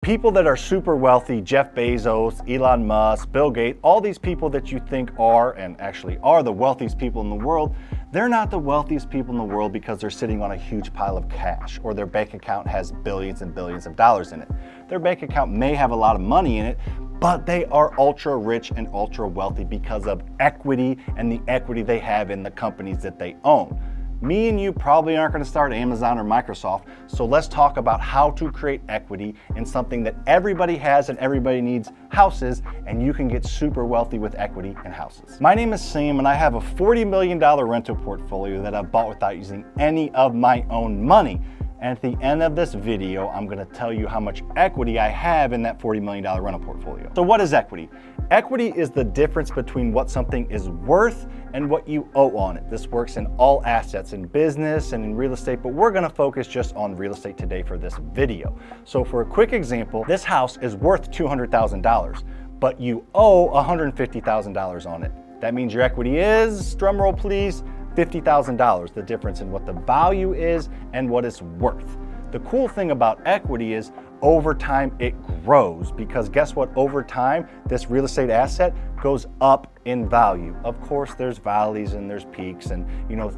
people that are super wealthy, Jeff Bezos, Elon Musk, Bill Gates, all these people that you think are, and actually are the wealthiest people in the world, they're not the wealthiest people in the world because they're sitting on a huge pile of cash or their bank account has billions and billions of dollars in it. Their bank account may have a lot of money in it, but they are ultra rich and ultra wealthy because of equity and the equity they have in the companies that they own. Me and you probably aren't going to start Amazon or Microsoft, so let's talk about how to create equity in something that everybody has and everybody needs, houses, and you can get super wealthy with equity in houses. My name is Sam and I have a $40 million rental portfolio that I've bought without using any of my own money. And at the end of this video, I'm gonna tell you how much equity I have in that $40 million rental portfolio. So what is equity? Equity is the difference between what something is worth and what you owe on it. This works in all assets, in business and in real estate, but we're gonna focus just on real estate today for this video. So for a quick example, this house is worth $200,000, but you owe $150,000 on it. That means your equity is, drum roll please, $50,000, the difference in what the value is and what it's worth. The cool thing about equity is over time it grows, because guess what? Over time, this real estate asset goes up in value. Of course, there's valleys and there's peaks and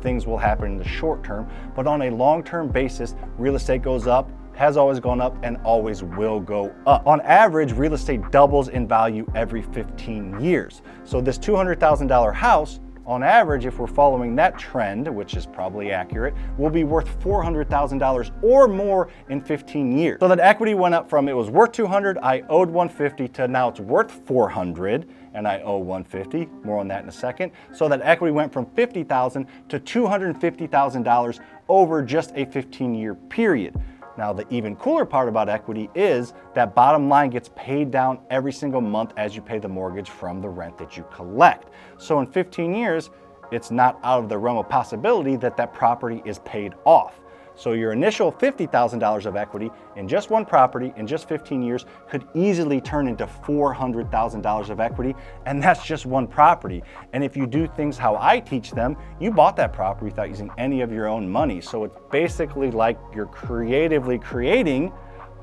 things will happen in the short term, but on a long-term basis, real estate goes up, has always gone up and always will go up. On average, real estate doubles in value every 15 years. So this $200,000 house, on average, if we're following that trend, which is probably accurate, will be worth $400,000 or more in 15 years. So that equity went up from it was worth 200, I owed 150, to now it's worth 400 and I owe 150. More on that in a second. So that equity went from $50,000 to $250,000 over just a 15-year period. Now, the even cooler part about equity is that bottom line gets paid down every single month as you pay the mortgage from the rent that you collect. So in 15 years, it's not out of the realm of possibility that that property is paid off. So your initial $50,000 of equity in just one property in just 15 years could easily turn into $400,000 of equity, and that's just one property. And if you do things how I teach them, you bought that property without using any of your own money. So it's basically like you're creatively creating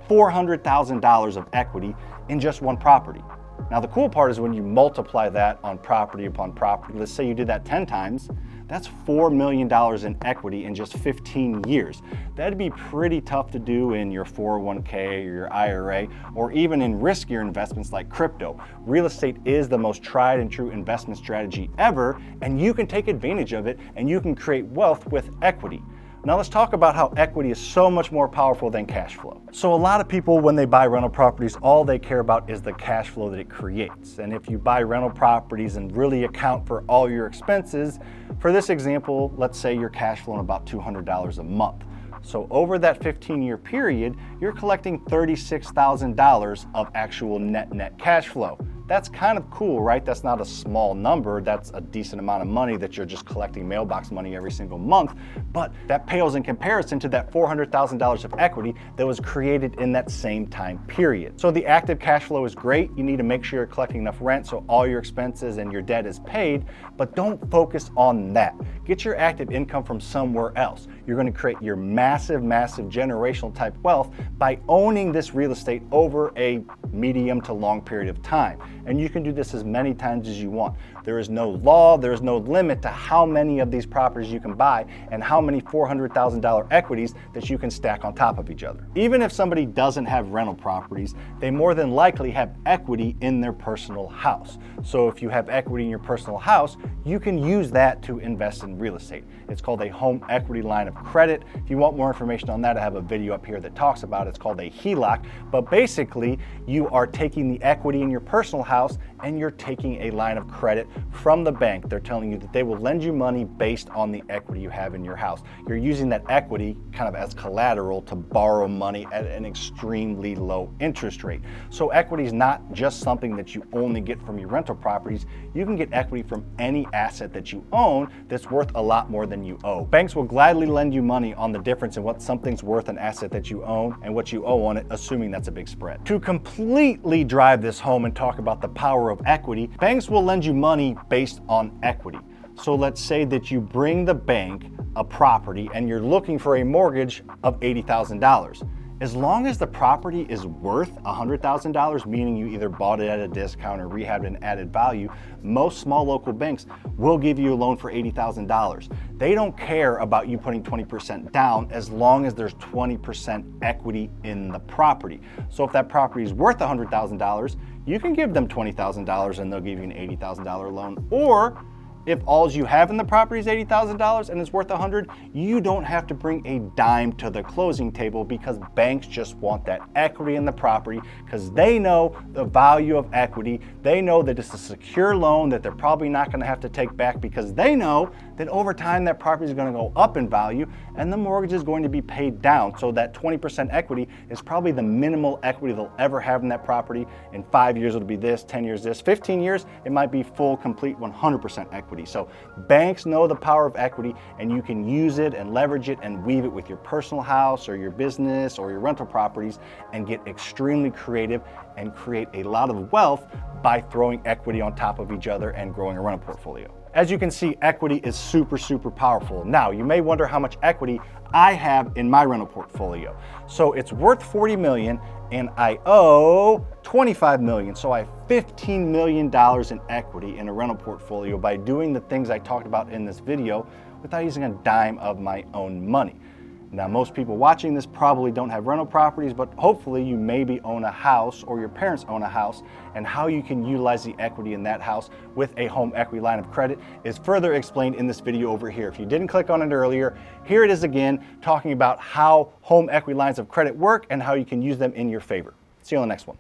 $400,000 of equity in just one property. Now the cool part is when you multiply that on property upon property, let's say you did that 10 times, that's $4 million in equity in just 15 years. That'd be pretty tough to do in your 401k or your IRA, or even in riskier investments like crypto. Real estate is the most tried and true investment strategy ever, and you can take advantage of it and you can create wealth with equity. Now let's talk about how equity is so much more powerful than cash flow. So a lot of people, when they buy rental properties, all they care about is the cash flow that it creates. And if you buy rental properties and really account for all your expenses, for this example, let's say you're cash flowing about $200 a month. So over that 15-year period, you're collecting $36,000 of actual net cash flow. That's kind of cool, right? That's not a small number. That's a decent amount of money that you're just collecting mailbox money every single month. But that pales in comparison to that $400,000 of equity that was created in that same time period. So the active cash flow is great. You need to make sure you're collecting enough rent so all your expenses and your debt is paid, but don't focus on that. Get your active income from somewhere else. You're going to create your massive generational type wealth by owning this real estate over a medium to long period of time. And you can do this as many times as you want. There is no law, there is no limit to how many of these properties you can buy and how many $400,000 equities that you can stack on top of each other. Even if somebody doesn't have rental properties, they more than likely have equity in their personal house. So if you have equity in your personal house, you can use that to invest in real estate. It's called a home equity line of credit. If you want more information on that, I have a video up here that talks about it. It's called a HELOC. But basically, you are taking the equity in your personal house and you're taking a line of credit from the bank. They're telling you that they will lend you money based on the equity you have in your house. You're using that equity kind of as collateral to borrow money at an extremely low interest rate. So equity is not just something that you only get from your rental properties. You can get equity from any asset that you own that's worth a lot more than you owe. Banks will gladly lend you money on the difference in what something's worth, an asset that you own, and what you owe on it, assuming that's a big spread. To completely drive this home and talk about the power of equity, banks will lend you money based on equity. So let's say that you bring the bank a property and you're looking for a mortgage of $80,000. As long as the property is worth $100,000, meaning you either bought it at a discount or rehabbed an added value, most small local banks will give you a loan for $80,000. They don't care about you putting 20% down as long as there's 20% equity in the property. So if that property is worth $100,000, you can give them $20,000 and they'll give you an $80,000 loan. Or if all you have in the property is $80,000 and it's worth $100,000, you don't have to bring a dime to the closing table because banks just want that equity in the property because they know the value of equity. They know that it's a secure loan that they're probably not going to have to take back because they know that over time that property is going to go up in value and the mortgage is going to be paid down. So that 20% equity is probably the minimal equity they'll ever have in that property. In 5 years it'll be this, 10 years this, 15 years it might be full, complete 100% equity. So banks know the power of equity and you can use it and leverage it and weave it with your personal house or your business or your rental properties and get extremely creative and create a lot of wealth by throwing equity on top of each other and growing a rental portfolio. As you can see, equity is super, super powerful. Now, you may wonder how much equity I have in my rental portfolio. So it's worth $40 million and I owe $25 million. So I have $15 million in equity in a rental portfolio by doing the things I talked about in this video without using a dime of my own money. Now, most people watching this probably don't have rental properties, but hopefully you maybe own a house or your parents own a house, and how you can utilize the equity in that house with a home equity line of credit is further explained in this video over here. If you didn't click on it earlier, here it is again, talking about how home equity lines of credit work and how you can use them in your favor. See you on the next one.